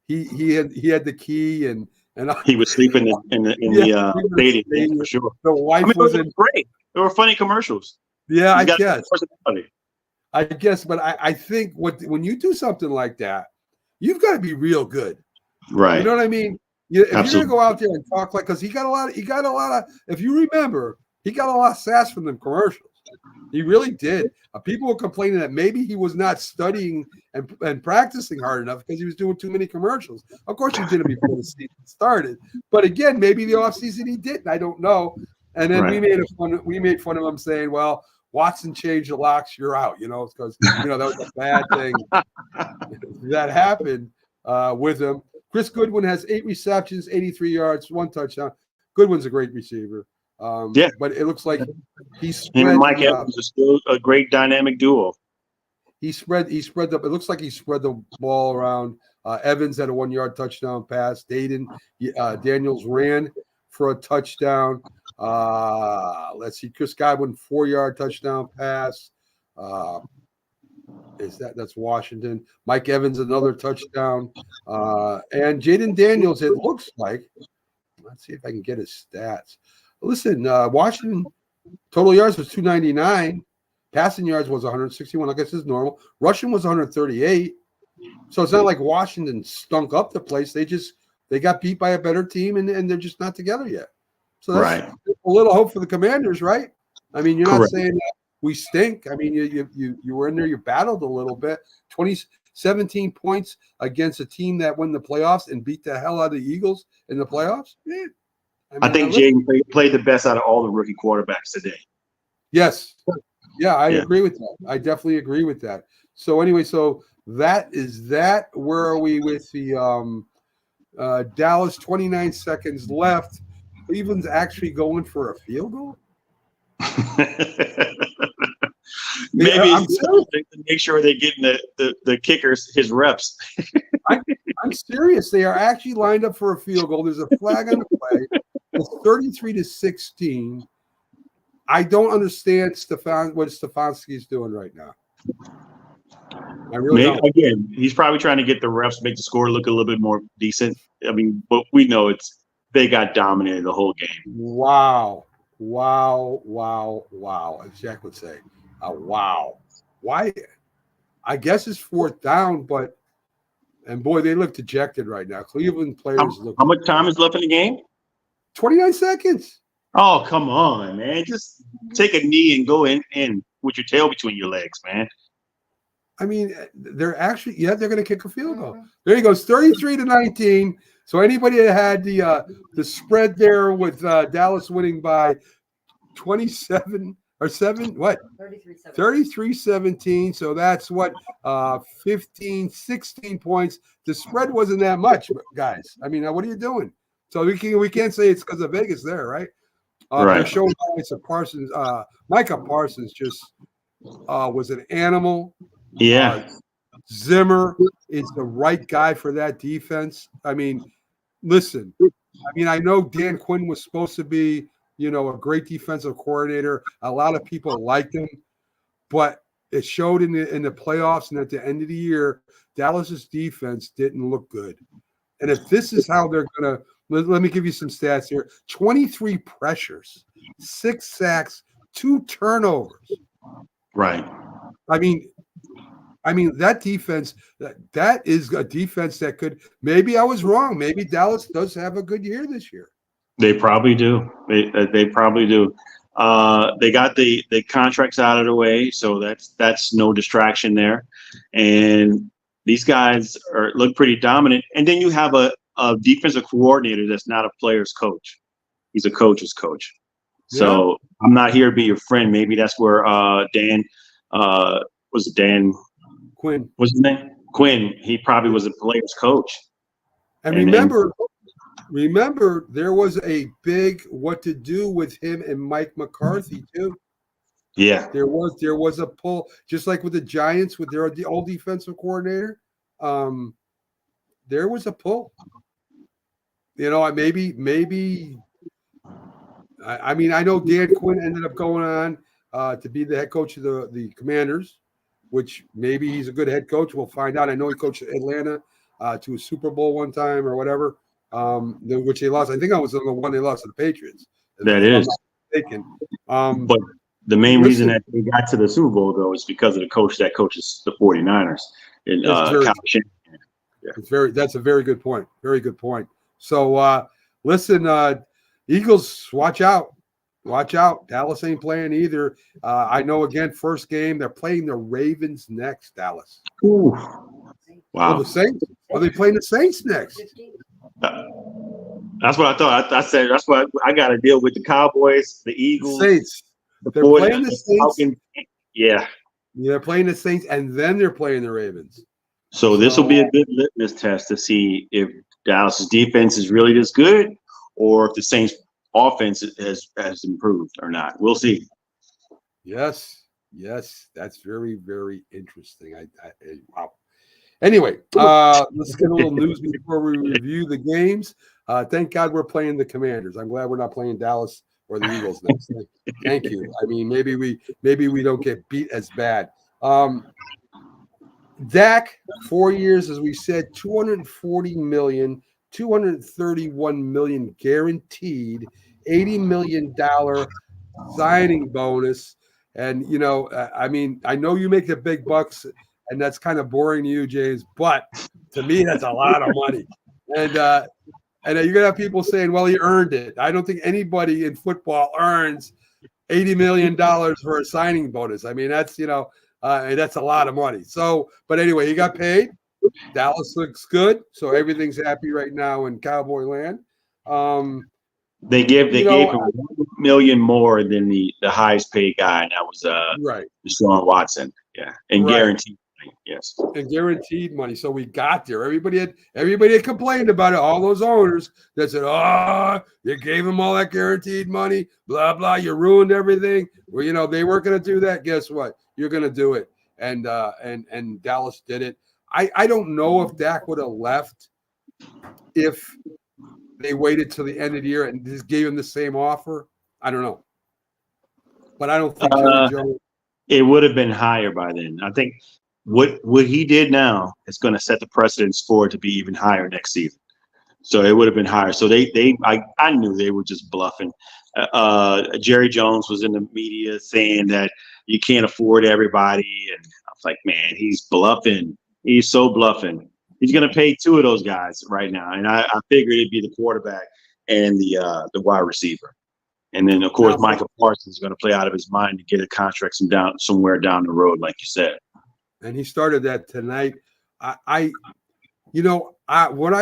He had the key and he was sleeping in the stadium for sure. The wife was great. They were funny commercials. Yeah, I guess, but I think when you do something like that, you've got to be real good, right? You know what I mean? If you're gonna go out there and talk because he got a lot of. If you remember, he got a lot of sass from them commercials. He really did. People were complaining that maybe he was not studying and practicing hard enough because he was doing too many commercials. Of course, he did it before the season started. But again, maybe the offseason he didn't. I don't know. And then we made fun of him saying, well, Watson changed the locks, you're out, because, that was a bad thing that happened with him. Chris Goodwin has 8 receptions, 83 yards, 1 touchdown. Goodwin's a great receiver. But it looks like he spread. Him and Mike Evans are still a great dynamic duo. He spread the. It looks like he spread the ball around. Evans had a 1-yard touchdown pass. Daniels ran for a touchdown. Let's see, Chris Godwin 4-yard touchdown pass. That's Washington? Mike Evans another touchdown. And Jaden Daniels. It looks like. Let's see if I can get his stats. Listen, Washington total yards was 299. Passing yards was 161. I guess is normal. Rushing was 138. So it's not like Washington stunk up the place. They got beat by a better team, and they're just not together yet. So that's a little hope for the Commanders, right? I mean, you're not saying that we stink. I mean, you were in there, you battled a little bit. 17 points against a team that won the playoffs and beat the hell out of the Eagles in the playoffs. Yeah. I think Jaden played the best out of all the rookie quarterbacks today. Yes. Yeah, I agree with that. I definitely agree with that. So anyway, that is that. Where are we with the Dallas? 29 seconds left. Cleveland's actually going for a field goal. Maybe to make sure they're getting the kickers his reps. I'm serious. They are actually lined up for a field goal. There's a flag on the play. It's 33-16. I don't understand what Stefanski is doing right now. I really don't. Again, he's probably trying to get the refs, make the score look a little bit more decent. I mean, but we know they got dominated the whole game. Wow. As Jack would say. Wow. Why? I guess it's 4th down, and boy, they look dejected right now. Cleveland players look. How much time is left in the game? 29 seconds. Oh, come on, man. Just take a knee and go in with your tail between your legs, man. I mean, they're actually, they're going to kick a field goal. There he goes, 33-19. So anybody that had the spread there with Dallas winning by 27 or 7, what? 33-17. So that's what, 15, 16 points. The spread wasn't that much, guys. I mean, what are you doing? So we can't say it's because of Vegas there, right? They're showing highlights of Parsons. Micah Parsons just was an animal. Yeah. Zimmer is the right guy for that defense. I mean, listen. I mean, I know Dan Quinn was supposed to be, a great defensive coordinator. A lot of people liked him, but it showed in the playoffs and at the end of the year, Dallas's defense didn't look good. And if this is how they're gonna, let me give you some stats here: 23 pressures, 6 sacks, 2 turnovers. Right. I mean that defense. That is a defense that could. Maybe I was wrong. Maybe Dallas does have a good year this year. They probably do. They probably do. They got the contracts out of the way, so that's no distraction there. And these guys look pretty dominant. And then you have a defensive coordinator that's not a player's coach. He's a coach's coach. So I'm not here to be your friend. Maybe that's where Dan Quinn. What's his name? Quinn. He probably was a player's coach. And remember, there was a big what to do with him and Mike McCarthy too. Yeah, there was a pull, just like with the Giants with their old defensive coordinator. There was a pull. Maybe. I mean, I know Dan Quinn ended up going on to be the head coach of the Commanders, which maybe he's a good head coach. We'll find out. I know he coached Atlanta to a Super Bowl one time or whatever, which they lost. I think I was the one they lost to the Patriots. That is. But the main reason that they got to the Super Bowl, though, is because of the coach that coaches the 49ers. That's a very good point. Very good point. So, listen, Eagles, watch out. Watch out. Dallas ain't playing either. I know, again, first game, they're playing the Ravens next, Dallas. Ooh. Oh, Wow. the Saints? Are they playing the Saints next? That's what I thought. I said that's what I got to deal with the Cowboys, the Eagles, Saints. the They're 40, playing the Saints. Falcons. Yeah. They're playing the Saints, and then they're playing the Ravens. So this will be a good litmus test to see if Dallas's defense is really this good, or if the Saints' offense has improved or not. We'll see. Yes, that's very, very interesting. Wow. Anyway, let's get a little news before we review the games. Thank God we're playing the Commanders. I'm glad we're not playing Dallas or the Eagles next. Thank you. I mean, maybe we don't get beat as bad. Dak, 4 years, as we said, $240 million, $231 million guaranteed, $80 million signing bonus. And, I mean, I know you make the big bucks, and that's kind of boring to you, James, but to me, that's a lot of money. And you're going to have people saying, well, he earned it. I don't think anybody in football earns $80 million for a signing bonus. I mean, that's, that's a lot of money. So, but anyway, he got paid. Dallas looks good. So everything's happy right now in Cowboy land. They gave him $1 million more than the highest paid guy, and that was right. Deshaun Watson. Yeah. And guaranteed money, yes. And guaranteed money. So we got there. Everybody had complained about it. All those owners that said, oh, you gave him all that guaranteed money, blah, blah, you ruined everything. Well, they weren't going to do that. Guess what? You're going to do it. And Dallas did it. I don't know if Dak would have left if they waited till the end of the year and just gave him the same offer. I don't know. But I don't think it would have been higher by then. I think what he did now is going to set the precedence for it to be even higher next season. So it would have been higher. So I knew they were just bluffing. Jerry Jones was in the media saying that you can't afford everybody, and I was like, man, he's bluffing. He's so bluffing. He's going to pay two of those guys right now, and I figured it'd be the quarterback and the wide receiver, and then of course Michael Parsons is going to play out of his mind to get a contract somewhere down the road, like you said. And he started that tonight. What I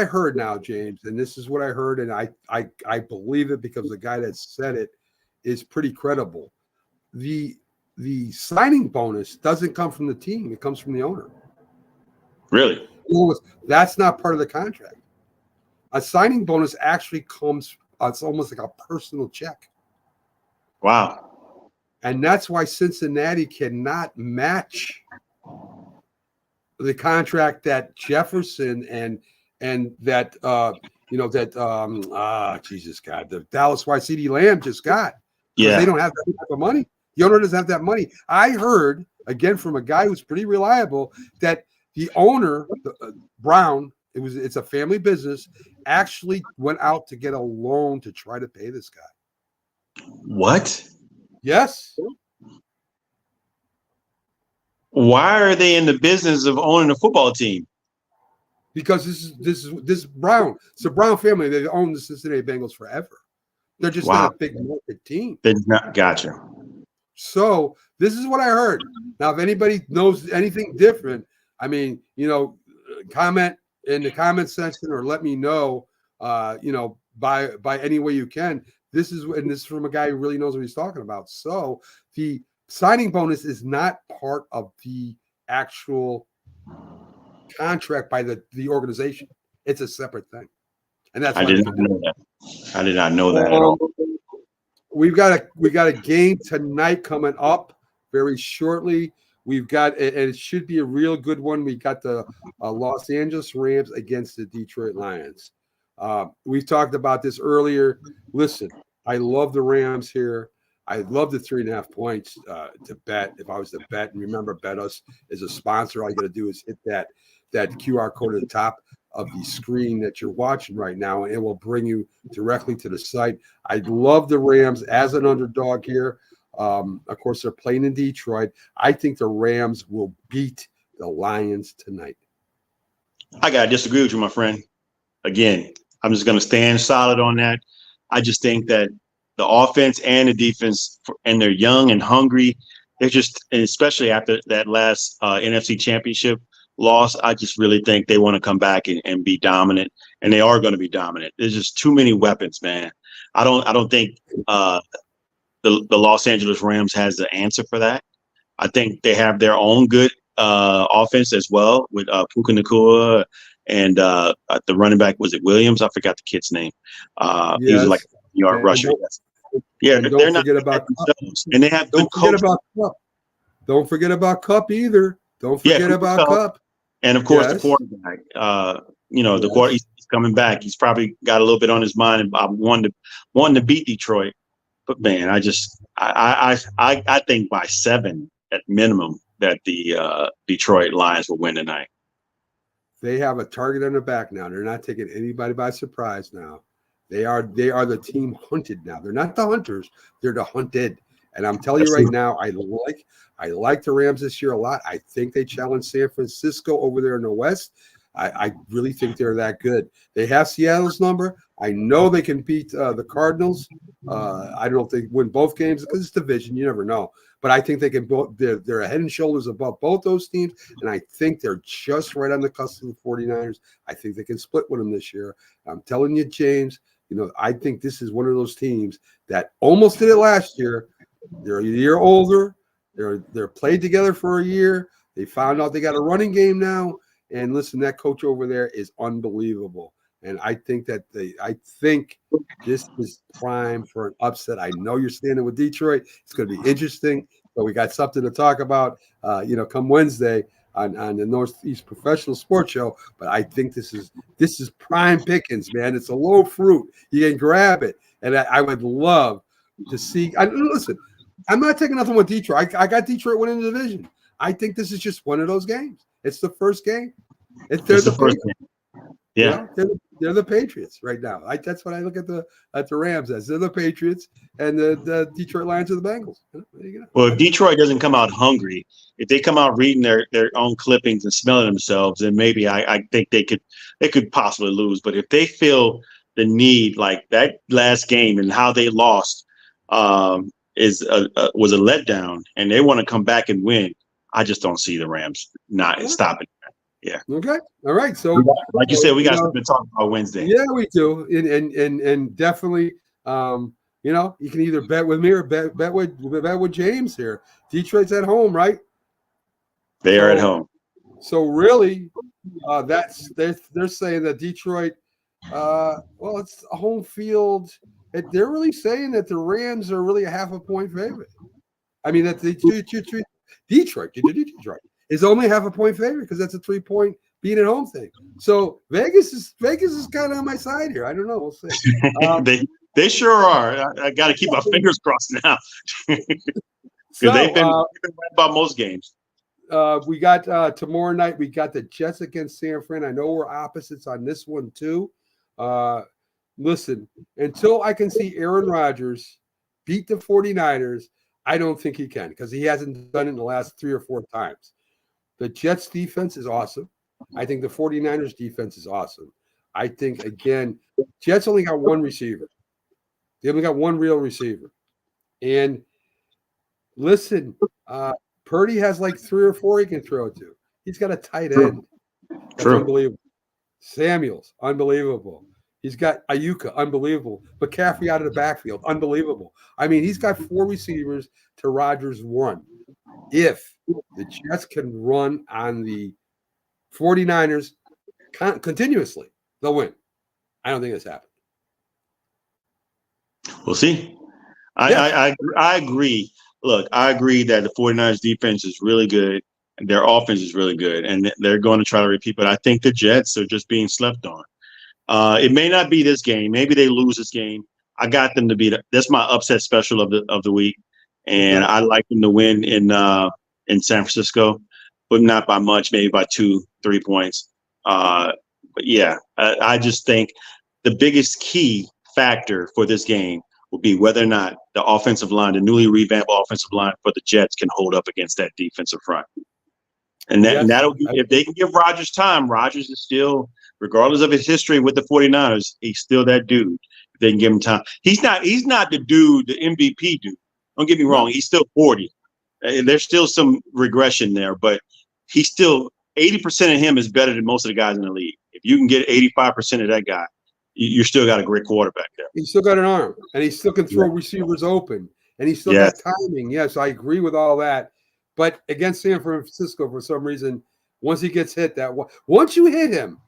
heard now, James, and this is what I heard, and I believe it because the guy that said it is pretty credible. The signing bonus doesn't come from the team; it comes from the owner. Really? That's not part of the contract. A signing bonus actually comes, it's almost like a personal check. Wow. And that's why Cincinnati cannot match the contract that Jefferson and that Jesus God, the Dallas wide CeeDee Lamb just got. Yeah. They don't have that type of money. The owner doesn't have that money. I heard, again, from a guy who's pretty reliable, that the owner, Brown, it's a family business, actually went out to get a loan to try to pay this guy. What? Yes. Why are they in the business of owning a football team? Because this is Brown. It's a Brown family. They've owned the Cincinnati Bengals forever. They're just not a big market team. They're not. Gotcha. So this is what I heard. Now, if anybody knows anything different, I mean, comment in the comment section or let me know, by any way you can. This is from a guy who really knows what he's talking about. So the signing bonus is not part of the actual contract by the organization. It's a separate thing. And that's I did not know that. I did not know that at all. We got a game tonight coming up very shortly. We've got, and it should be a real good one. We got the Los Angeles Rams against the Detroit Lions. We've talked about this earlier. Listen, I love the Rams here. I love the 3.5 points to bet. If I was to bet, and remember, Bet Us is a sponsor. All you got to do is hit that QR code at the top of the screen that you're watching right now, and it will bring you directly to the site. I love the Rams as an underdog here. Of course, they're playing in Detroit. I think the Rams will beat the Lions tonight. I got to disagree with you, my friend. Again, I'm just going to stand solid on that. I just think that the offense and the defense, and they're young and hungry. They're just, and especially after that last NFC Championship loss, I just really think they want to come back and be dominant, and they are going to be dominant. There's just too many weapons, man. I don't think the Los Angeles Rams has the answer for that. I think they have their own good offense as well with Puka Nacua and the running back, was it Williams? I forgot the kid's name. He was like a yard rusher. Yeah, they're not forget about themselves. And they have don't good forget about Cup. Don't forget about Cup either. Don't forget about Cup. And of course, the quarterback. The quarter, he's coming back. He's probably got a little bit on his mind and wanting to beat Detroit. But man, I think by 7 at minimum that the Detroit Lions will win tonight. They have a target on their back now. They're not taking anybody by surprise now. They are the team hunted now. They're not the hunters. They're the hunted. And I'm telling you right now, I like the Rams this year a lot. I think they challenge San Francisco over there in the West. I really think they're that good. They have Seattle's number. I know they can beat the Cardinals. I don't think win both games because it's division. You never know. But I think they can both. They're head and shoulders above both those teams, and I think they're just right on the cusp of the 49ers. I think they can split with them this year. I'm telling you, James, I think this is one of those teams that almost did it last year. They're a year older. They're played together for a year. They found out they got a running game now. And listen, that coach over there is unbelievable. And I think this is prime for an upset. I know you're standing with Detroit. It's going to be interesting. But we got something to talk about, come Wednesday on the Northeast Professional Sports Show. But I think this is prime pickings, man. It's a low fruit. You can grab it. And I would love to see. Listen, I'm not taking nothing with Detroit. I got Detroit winning the division. I think this is just one of those games. It's the first game. They're the first game. Yeah, they're the Patriots right now. That's what I look at the Rams as. They're the Patriots, and the Detroit Lions are the Bengals. Well, if Detroit doesn't come out hungry, if they come out reading their own clippings and smelling themselves, then maybe I think they could possibly lose. But if they feel the need, like that last game and how they lost was a letdown, and they want to come back and win, I just don't see the Rams not stopping. Yeah. Okay. All right. So, like you said, we got something to talk about Wednesday. Yeah, we do, and definitely, you can either bet with me or bet with James here. Detroit's at home, right? They are at home. So really, they're saying that Detroit. It's a home field. They're really saying that the Rams are really a half a point favorite. I mean that Detroit is only half a point favorite because that's a 3-point being at home thing. So Vegas is kind of on my side here. I don't know. We'll see. They sure are. I got to keep my fingers crossed now because they've been right about most games. We got tomorrow night. We got the Jets against San Fran. I know we're opposites on this one too. Listen, until I can see Aaron Rodgers beat the 49ers, I don't think he can because he hasn't done it in the last 3 or 4 times. The Jets defense is awesome. I think the 49ers defense is awesome. I think, again, Jets only got one receiver. They only got one real receiver. And listen, Purdy has like 3 or 4 he can throw to. He's got a tight end. That's unbelievable. Samuels, unbelievable. He's got Ayuka, unbelievable. McCaffrey out of the backfield, unbelievable. I mean, he's got 4 receivers to Rodgers 1. If the Jets can run on the 49ers continuously, they'll win. I don't think this happened. We'll see. I agree. Look, I agree that the 49ers defense is really good. And their offense is really good. And they're going to try to repeat. But I think the Jets are just being slept on. It may not be this game. Maybe they lose this game. I got them to beat. That's my upset special of the week. And I like them to win in San Francisco, but not by much, maybe by 2-3 points. But yeah, I just think the biggest key factor for this game will be whether or not the offensive line, the newly revamped offensive line for the Jets, can hold up against that defensive front. And that'll be, if they can give Rodgers time. Rodgers is still, regardless of his history with the 49ers, he's still that dude. if they can give him time. He's not the dude, the MVP dude. Don't get me wrong. He's still 40. There's still some regression there, but he's still 80% of him is better than most of the guys in the league. If you can get 85% of that guy, you still got a great quarterback there. He's still got an arm, and he still can throw receivers open, and he's still got timing. Yes, I agree with all that. But against San Francisco, for some reason, once he gets hit once you hit him,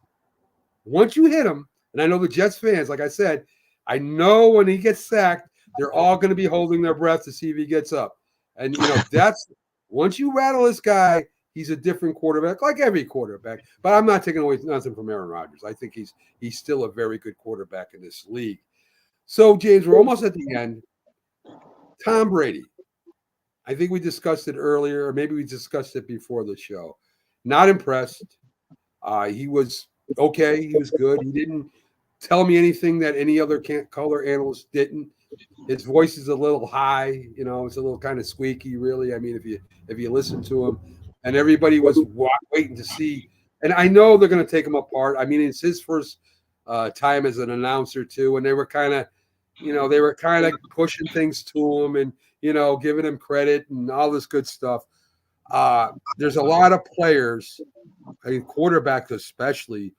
and I know the Jets fans, like I said, I know when he gets sacked, they're all going to be holding their breath to see if he gets up. And, that's once you rattle this guy, he's a different quarterback, like every quarterback. But I'm not taking away nothing from Aaron Rodgers. I think he's still a very good quarterback in this league. So, James, we're almost at the end. Tom Brady. I think we discussed it earlier, or maybe we discussed it before the show. Not impressed. He was okay. He was good. He didn't tell me anything that any other color analyst didn't. His voice is a little high, it's a little kind of squeaky, really. I mean, if you listen to him, and everybody was waiting to see, and I know they're going to take him apart. I mean, it's his first time as an announcer too, and they were kind of, pushing things to him and giving him credit and all this good stuff. There's a lot of players, quarterbacks especially,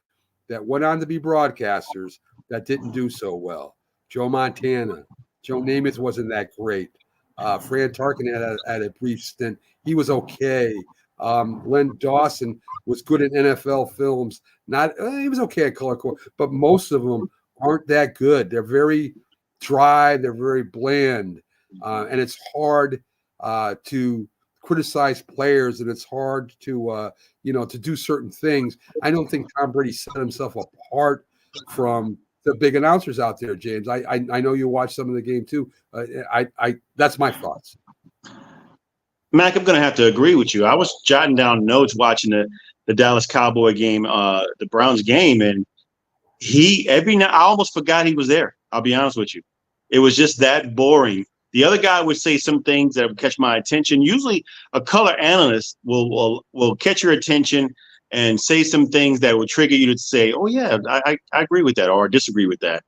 that went on to be broadcasters that didn't do so well. Joe Montana. Joe Namath wasn't that great. Fran Tarkin had a brief stint. He was okay. Len Dawson was good at NFL films. He was okay at color court, but most of them aren't that good. They're very dry. They're very bland. And it's hard to criticize players, and it's hard to to do certain things. I don't think Tom Brady set himself apart from the big announcers out there, James. I know you watch some of the game too. That's my thoughts. Mac, I'm going to have to agree with you. I was jotting down notes watching the Dallas Cowboy game, the Browns game, and I almost forgot he was there. I'll be honest with you. It was just that boring. The other guy would say some things that would catch my attention. Usually a color analyst will catch your attention and say some things that would trigger you to say, oh, yeah, I agree with that or disagree with that.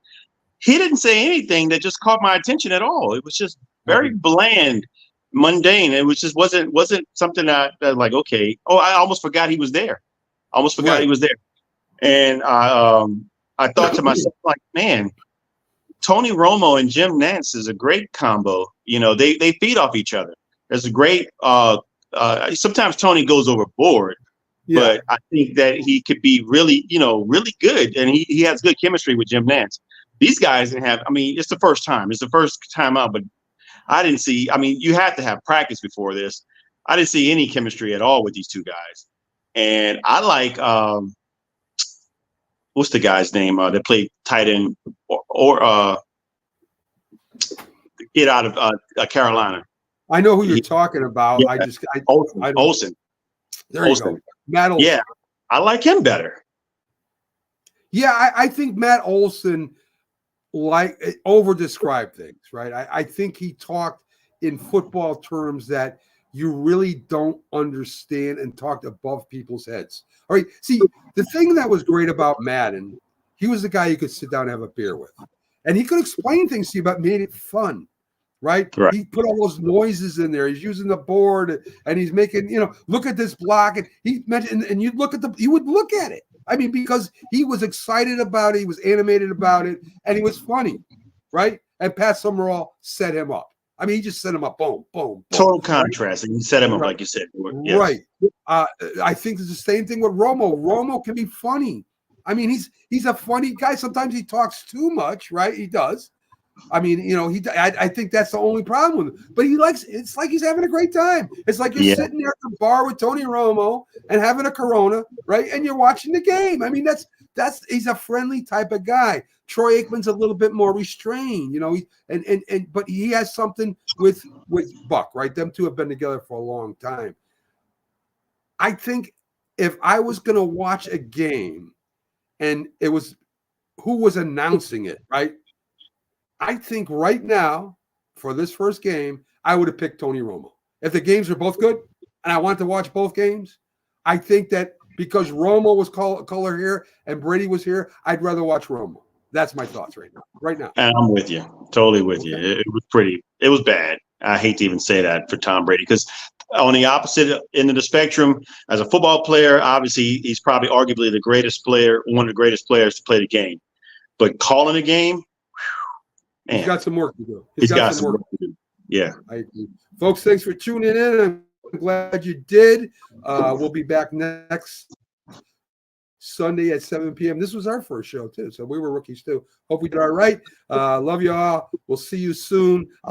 He didn't say anything that just caught my attention at all. It was just very bland, mundane. It was just wasn't something that like, okay. Oh, I almost forgot he was there. He was there. And I thought to myself, like, man, Tony Romo and Jim Nantz is a great combo. They feed off each other. There's a great sometimes Tony goes overboard. Yeah. But I think that he could be really, really good. And he has good chemistry with Jim Nantz. These guys didn't have, it's the first time. It's the first time out, but I didn't see, you have to have practice before this. I didn't see any chemistry at all with these two guys. And I like, what's the guy's name that played tight end or get out of Carolina? I know who you're talking about. Yeah. Olsen. There you go. Matt Olson. Yeah, I like him better. Yeah, I think Matt Olson over-described things, right? I think he talked in football terms that you really don't understand and talked above people's heads. All right, see, the thing that was great about Madden, he was the guy you could sit down and have a beer with. And he could explain things to you but made it fun. Right? He put all those noises in there. He's using the board and he's making, look at this block. And he mentioned, and you would look at it. Because he was excited about it, he was animated about it, and he was funny, right? And Pat Summerall set him up. He just set him up, boom, boom, boom. Total contrast, and he set him up like you said. Yes. Right. I think it's the same thing with Romo. Romo can be funny. He's a funny guy. Sometimes he talks too much, right? He does. I think that's the only problem with him. But it's like he's having a great time. It's like you're sitting there at the bar with Tony Romo and having a Corona, right? And you're watching the game. He's a friendly type of guy. Troy Aikman's a little bit more restrained, but he has something with Buck, right? Them two have been together for a long time. I think if I was going to watch a game and it was who was announcing it, right? I think right now, for this first game, I would have picked Tony Romo. If the games are both good and I want to watch both games, I think that because Romo was color here and Brady was here, I'd rather watch Romo. That's my thoughts right now. Right now. And I'm with you, totally with you. It was bad. I hate to even say that for Tom Brady, because on the opposite end of the spectrum, as a football player, obviously he's probably arguably the greatest player, one of the greatest players to play the game. But calling a game, man, He's got some work to do. he's got some work to do. Yeah. I agree. Folks, thanks for tuning in. I'm glad you did. We'll be back next Sunday at 7 p.m. This was our first show, too. So we were rookies, too. Hope we did all right. Love you all. We'll see you soon.